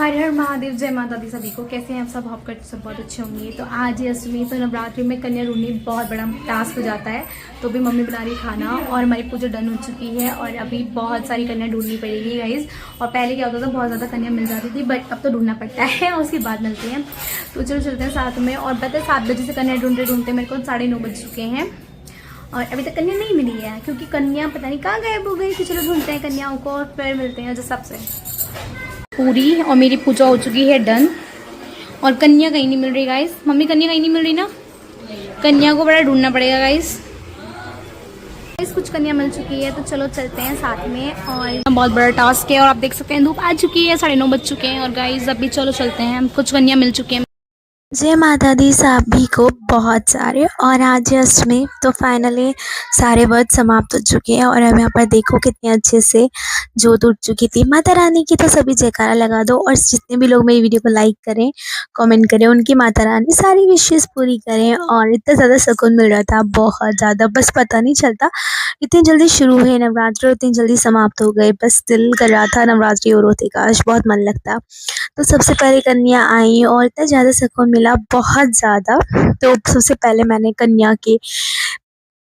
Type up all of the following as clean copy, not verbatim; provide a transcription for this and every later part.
हर हर महादेव, जय माता दी सभी को। कैसे हैं आप सब? होप करते सब बहुत अच्छे होंगे। तो आज है अष्टमी, तो नवरात्रि में कन्या ढूंढनी बहुत बड़ा टास्क हो जाता है। तो भी मम्मी बना रही खाना और हमारी पूजा डन हो चुकी है और अभी बहुत सारी कन्या ढूंढनी पड़ेगी गाइज। और पहले क्या होता था, बहुत ज़्यादा कन्या मिल जाती थी, बट अब तो ढूंढना पड़ता है और उसके बाद मिलती हैं। तो चलो चलते हैं साथ में। और पता है 7 बजे से कन्या ढूंढते ढूंढते मेरे को 9:30 बज चुके हैं और अभी तक कन्या नहीं मिली है, क्योंकि कन्या पता नहीं कहाँ गायब हो गई। तो चलो ढूंढते हैं कन्याओं को और फिर मिलते हैं जो सबसे। पूरी और मेरी पूजा हो चुकी है डन और कन्या कहीं नहीं मिल रही गाइस। मम्मी कन्या कहीं नहीं मिल रही ना, कन्या को बड़ा ढूंढना पड़ेगा गाइस। कुछ कन्या मिल चुकी है तो चलो चलते हैं साथ में। और बहुत बड़ा टास्क है और आप देख सकते हैं धूप आ चुकी है, 9:30 बज चुके हैं और गाइस अभी चलो चलते हैं। कुछ कन्या मिल चुकी है। जय माता दी सभी को बहुत सारे। और आज है अष्टमी, तो फाइनली सारे व्रत समाप्त हो चुके हैं और अब यहाँ पर देखो कितने अच्छे से जोत उठ चुकी थी माता रानी की। तो सभी जयकारा लगा दो और जितने भी लोग मेरी वीडियो को लाइक करें, कमेंट करें, उनकी माता रानी सारी विशेष पूरी करें। और इतना ज़्यादा सुकून मिल रहा था, बहुत ज़्यादा, बस पता नहीं चलता इतनी जल्दी शुरू हुए नवरात्रि और इतनी जल्दी समाप्त हो गए। बस दिल कर रहा था नवरात्रि और होती, काश बहुत मन लगता। तो सबसे पहले कन्या आई और इतना ज़्यादा सुकून मिला, बहुत ज़्यादा। तो सबसे पहले मैंने कन्या के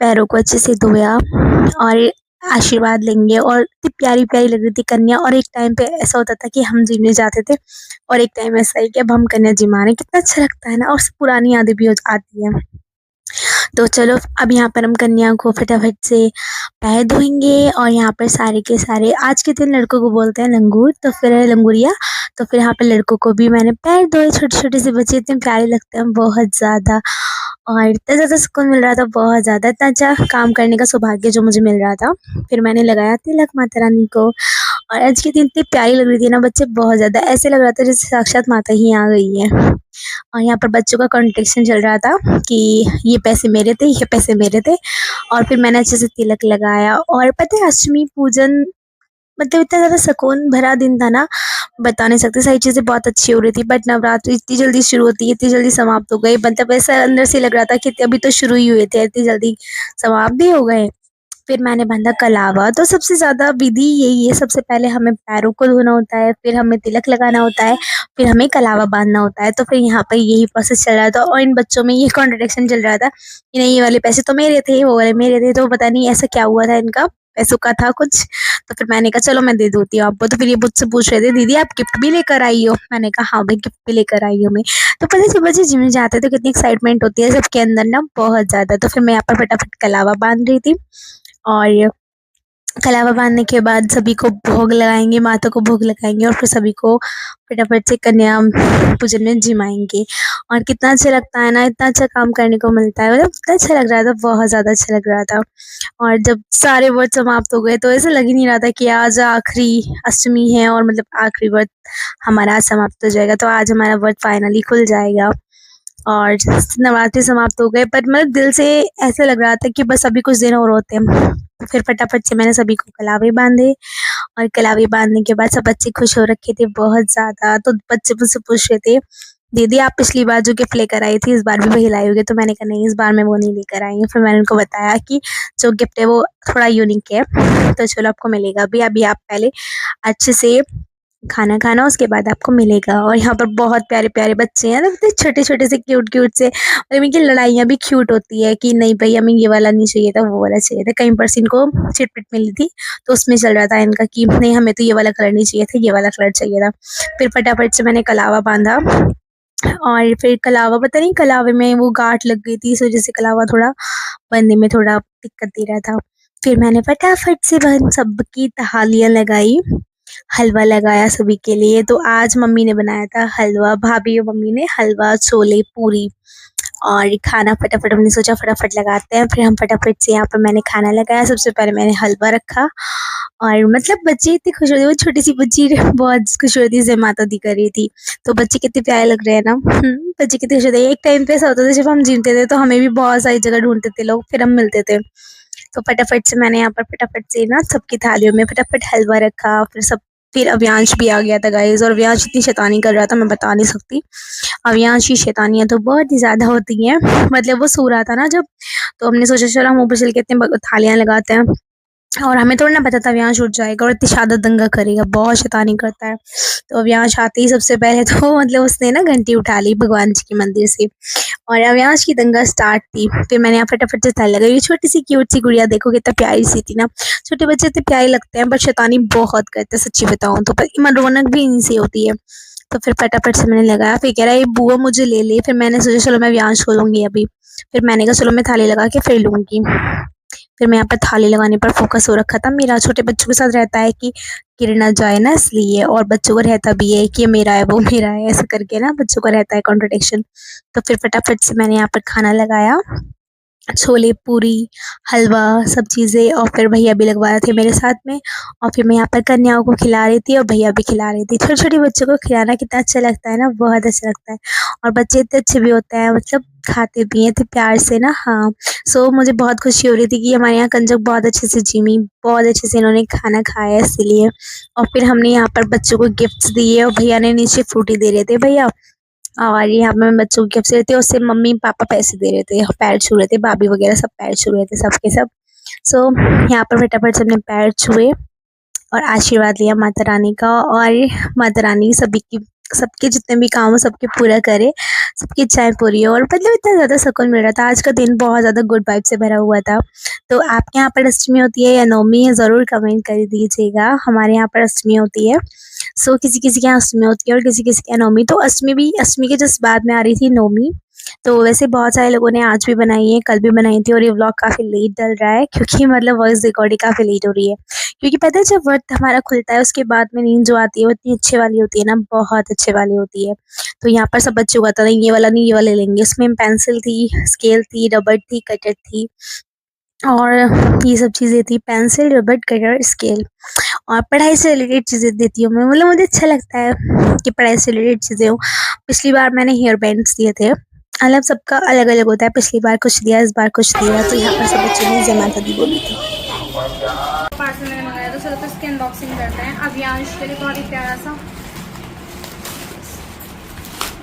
पैरों को अच्छे से धोया और आशीर्वाद लेंगे। और इतनी प्यारी प्यारी लग रही थी कन्या। और एक टाइम पे ऐसा होता था कि हम जीने जाते थे और एक टाइम ऐसा ही कि अब हम कन्या जी मारे। कितना अच्छा लगता है ना, और पुरानी यादें भी आती हैं। तो चलो अब यहाँ पर हम कन्या को फटाफट से पैर धोएंगे। और यहाँ पर सारे के सारे आज के दिन लड़कों को बोलते हैं लंगूर, तो फिर लंगूरिया। तो फिर यहाँ पे लड़कों को भी मैंने पैर धोए। छोटे छोटे से बच्चे इतने प्यारे लगते हैं, बहुत ज़्यादा। और इतना ज़्यादा सुकून मिल रहा था, बहुत ज़्यादा। इतना अच्छा काम करने का सौभाग्य जो मुझे मिल रहा था। फिर मैंने लगाया तिलक माता रानी को। और आज के दिन इतनी प्यारी लग रही थी ना बच्चे, बहुत ज़्यादा। ऐसे लग रहा था जैसे साक्षात माता ही आ गई है। और यहाँ पर बच्चों का कॉम्पिटिशन चल रहा था कि ये पैसे मेरे थे, ये पैसे मेरे थे। और फिर मैंने अच्छे से तिलक लगाया। और पता है अष्टमी पूजन मतलब इतना ज़्यादा सुकून भरा दिन था ना, बता नहीं सकते। सारी चीज़ें बहुत अच्छी हो रही थी, बट नवरात्रि इतनी जल्दी शुरू होती है, इतनी जल्दी समाप्त हो गई। मतलब ऐसा अंदर से लग रहा था कि अभी तो शुरू ही हुए थे, इतनी जल्दी समाप्त भी हो गए। फिर मैंने बांधा कलावा। तो सबसे ज़्यादा विधि यही है, सबसे पहले हमें पैरों को धोना होता है, फिर हमें तिलक लगाना होता है, फिर हमें कलावा बांधना होता है। तो फिर यहाँ पर यही प्रोसेस चल रहा था और इन बच्चों में ये कॉन्ट्रडिक्शन चल रहा था कि नहीं ये वाले पैसे तो मेरे थे, वो वाले मेरे थे। तो पता नहीं ऐसा क्या हुआ था, इनका पैसों का था कुछ। तो फिर मैंने कहा चलो मैं दे देती हूँ आपको। तो फिर ये मुझसे पूछ रहे थे दीदी आप गिफ्ट भी लेकर आई हो? मैंने कहा हाँ भाई गिफ्ट भी लेकर आई हूँ मैं। तो पता है जब बच्चे जिम में जाते हैं तो कितनी एक्साइटमेंट होती है सबके अंदर ना, बहुत ज़्यादा। तो फिर मैं यहाँ पर फटाफट कलावा बांध रही थी। और कलावा बांधने के बाद सभी को भोग लगाएंगे, माता को भोग लगाएंगे और फिर सभी को फटाफट से कन्या पूजन में जिमाएंगे। और कितना अच्छा लगता है ना, इतना अच्छा काम करने को मिलता है। मतलब इतना अच्छा लग रहा था, बहुत ज़्यादा अच्छा लग रहा था। और जब सारे व्रत समाप्त हो गए तो ऐसा लग ही नहीं रहा था कि आज आखिरी अष्टमी है और मतलब आखिरी व्रत हमारा आज समाप्त हो जाएगा। तो आज हमारा व्रत फाइनली खुल जाएगा और नवरात्रि समाप्त हो गए। पर मतलब दिल से ऐसा लग रहा था कि बस अभी कुछ दिन और होते हैं। तो फिर फटाफट से मैंने सभी को कलावे बांधे। और कलावे बांधने के बाद सब बच्चे खुश हो रखे थे, बहुत ज़्यादा। तो बच्चे मुझसे पूछ रहे थे दीदी आप पिछली बार जो गिफ्ट लेकर आई थी इस बार भी वही लाई होगी? तो मैंने कहा नहीं इस बार मैं वो नहीं लेकर आई हूँ। फिर मैंने उनको बताया कि जो गिफ्ट है वो थोड़ा यूनिक है, तो चलो आपको मिलेगा। अभी आप पहले अच्छे से खाना खाना, उसके बाद आपको मिलेगा। और यहाँ पर बहुत प्यारे प्यारे बच्चे हैं, मतलब छोटे छोटे से क्यूट क्यूट से। और इनकी लड़ाइयाँ भी क्यूट होती है कि नहीं भाई हमें ये वाला नहीं चाहिए था, वो वाला चाहिए था। कहीं पर से इनको चिटपिट मिली थी तो उसमें चल रहा था इनका कि नहीं हमें तो ये वाला कलर नहीं चाहिए था, ये वाला कलर चाहिए था। फिर फटाफट से मैंने कलावा बांधा। और फिर कलावा पता नहीं कलावे में वो गांठ लग गई थी, इस वजह से कलावा थोड़ा बनने में थोड़ा दिक्कत दे रहा था। फिर मैंने फटाफट से बहन सबकी थालियाँ लगाई, हलवा लगाया सभी के लिए। तो आज मम्मी ने बनाया था हलवा, भाभी और मम्मी ने हलवा, छोले, पूरी और खाना फटाफट हमने सोचा फटाफट लगाते हैं। फिर हम फटाफट से यहाँ पर मैंने खाना लगाया। सबसे पहले मैंने हलवा रखा और मतलब बच्चे इतने खुश होते, वो छोटी सी बच्ची बहुत खुश होती है, जय माता दी कर रही थी। तो बच्चे कितने प्यारे लग रहे हैं ना। बच्चे कितने खुश होते हैं। एक टाइम पे ऐसा होता था जब हम जिमते थे तो हमें भी बहुत सारी जगह ढूंढते थे लोग, फिर हम मिलते थे। तो फटाफट से मैंने यहाँ पर फटाफट से ना सबकी थालियों में फटाफट हलवा रखा। फिर अव्यांश भी आ गया था गाइस, और अव्यांश इतनी शैतानी कर रहा था मैं बता नहीं सकती। अव्यांश की शैतानियाँ तो बहुत ही ज़्यादा होती हैं। मतलब वो सो रहा था ना जब, तो हमने सोचा चलो हम ऊपर चल के इतने थालियाँ लगाते हैं। और हमें थोड़ा ना पता था अवियांश उठ जाएगा और इतनी शादत दंगा करेगा, बहुत शैतानी करता है। तो अवियांश आते ही सबसे पहले तो मतलब उसने ना घंटी उठा ली भगवान जी के मंदिर से, और अवियांश की दंगा स्टार्ट थी। फिर मैंने यहाँ फटाफट से ताली लगाई। ये छोटी सी क्यूट सी गुड़िया देखो कितना प्यारी सी थी ना। छोटे बच्चे इतने प्यारे लगते हैं, पर शैतानी बहुत करते हैं सच्ची बताऊँ तो, पर इमन रौनक भी इनसे होती है। तो फिर फटाफट से मैंने लगाया। फिर कह रहा है ये बुआ मुझे ले ले। फिर मैंने सोचा चलो मैं अवियांश को लूँगी अभी। फिर मैंने कहा चलो मैं थाली लगा के फिर लूँगी। फिर मैं यहाँ पर थाली लगाने पर फोकस हो रखा था मेरा। छोटे बच्चों के साथ रहता है कि गिर ना जाए ना, इसलिए, और बच्चों को रहता भी है कि ये मेरा है वो मेरा है, ऐसा करके ना बच्चों का रहता है कॉन्ट्रडिक्शन। तो फिर फटाफट से मैंने यहाँ पर खाना लगाया, छोले, पूरी, हलवा, सब चीज़ें, और फिर भैया भी लगवा रहे थे मेरे साथ में। और फिर मैं यहाँ पर कन्याओं को खिला रही थी और भैया भी खिला रही थी। छोटे-छोटे बच्चों को खिलाना कितना अच्छा लगता है ना, बहुत अच्छा लगता है। और बच्चे इतने अच्छे भी होते हैं, मतलब खाते भी हैं इतने प्यार से ना। हाँ, सो मुझे बहुत खुशी हो रही थी कि हमारे यहाँ कंजक बहुत अच्छे से जिमी, बहुत अच्छे से इन्होंने खाना खाया इसीलिए। और फिर हमने यहाँ पर बच्चों को गिफ्ट्स दिए और भैया ने नीचे फ्रूटी दे रहे थे भैया। और यहाँ पे मैं बच्चों को गिफ्ट दे रहे थे, उससे मम्मी-पापा पैसे दे रहे थे, पैर छू रहे थे, भाभी वगैरह सब पैर छू रहे थे सब के सब। सो यहाँ पर फटाफट से हमने पैर छुए और आशीर्वाद लिया माता रानी का, और माता रानी सभी की, सबके जितने भी काम हो सबके पूरा करे, सबकी इच्छाएँ पूरी हो। और मतलब इतना ज़्यादा सुकून मिल रहा था, आज का दिन बहुत ज़्यादा गुड वाइब से भरा हुआ था। तो आपके यहाँ पर अष्टमी होती है या नवमी है, ज़रूर कमेंट कर दीजिएगा। हमारे यहाँ पर अष्टमी होती है। सो किसी-किसी के यहाँ अष्टमी होती है और किसी-किसी के यहाँ नवमी। तो अष्टमी के जस्ट बाद में आ रही थी नवमी। तो वैसे बहुत सारे लोगों ने आज भी बनाई है, कल भी बनाई थी, और ये व्लॉग काफ़ी लेट डल रहा है क्योंकि मतलब वॉइस रिकॉर्डिंग काफ़ी लेट हो रही है। क्योंकि पता है जब व्रत हमारा खुलता है उसके बाद में नींद जो आती है वो इतनी अच्छे वाली होती है ना, बहुत अच्छे वाली होती है। तो यहाँ पर सब बच्चों का था, नहीं ये वाला नहीं ये वाला लेंगे। उसमें पेंसिल थी, स्केल थी, रबड़ थी, कटर थी, और ये सब चीज़ें थी, पेंसिल, रबड़, कटर, स्केल। और पढ़ाई से रिलेटेड चीज़ें देती हूँ मैं, मतलब मुझे अच्छा लगता है कि पढ़ाई से रिलेटेड चीज़ें हों। पिछली बार मैंने हेयर बैंड्स दिए थे, मतलब सबका अलग-अलग होता है, पिछली बार कुछ दिया, इस बार कुछ दिया। तो यहाँ पर सब बच्चों ने जय माता दी बोली थी। पार्सल मैंने मंगाया, तो चलो तो इसकी अनबॉक्सिंग करते हैं। अवियांश के लिए बहुत ही प्यारा सा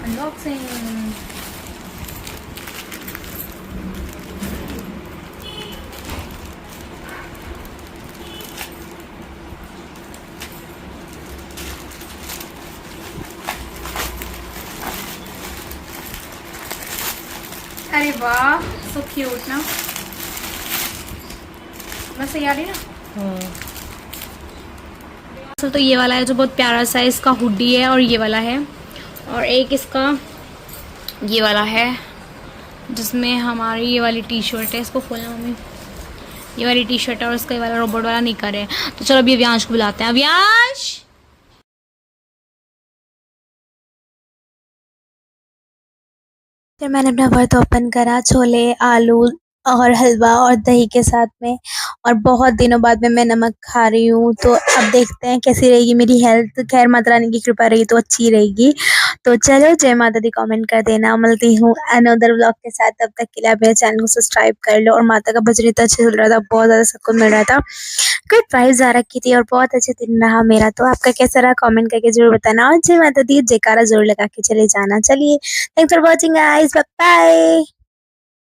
अनबॉक्सिंग। अरे वाह, सो क्यूट ना। बस सही आ रही ना। तो ये वाला है जो बहुत प्यारा सा है, इसका हुडी है, और ये वाला है, और एक इसका ये वाला है जिसमें हमारी ये वाली टी शर्ट है। इसको खोलना मम्मी, ये वाली टी शर्ट है, और इसका ये वाला रोबोट वाला निकर है। तो चलो अभी अवियांश को बुलाते हैं। अवियांश, फिर मैंने अपना व्रत ओपन करा, छोले, आलू और हलवा और दही के साथ में, और बहुत दिनों बाद में मैं नमक खा रही हूँ। तो अब देखते हैं कैसी रहेगी मेरी हेल्थ। खैर माता रानी की कृपा रही तो अच्छी रहेगी। तो चलो जय माता दी कमेंट कर देना। मिलती हूँ अनदर व्लॉग के साथ, तब तक के लिए आप मेरे चैनल को सब्सक्राइब कर लो। और माता का भजन इतना अच्छा चल रहा था, बहुत ज़्यादा सुकून मिल रहा था, गुड वाइब्स आ रखी थी, और बहुत अच्छे दिन रहा मेरा। तो आपका कैसा रहा कमेंट करके जरूर बताना, और जय माता दी जयकारा जरूर लगा के चले जाना। चलिए, thanks for watching guys, bye bye.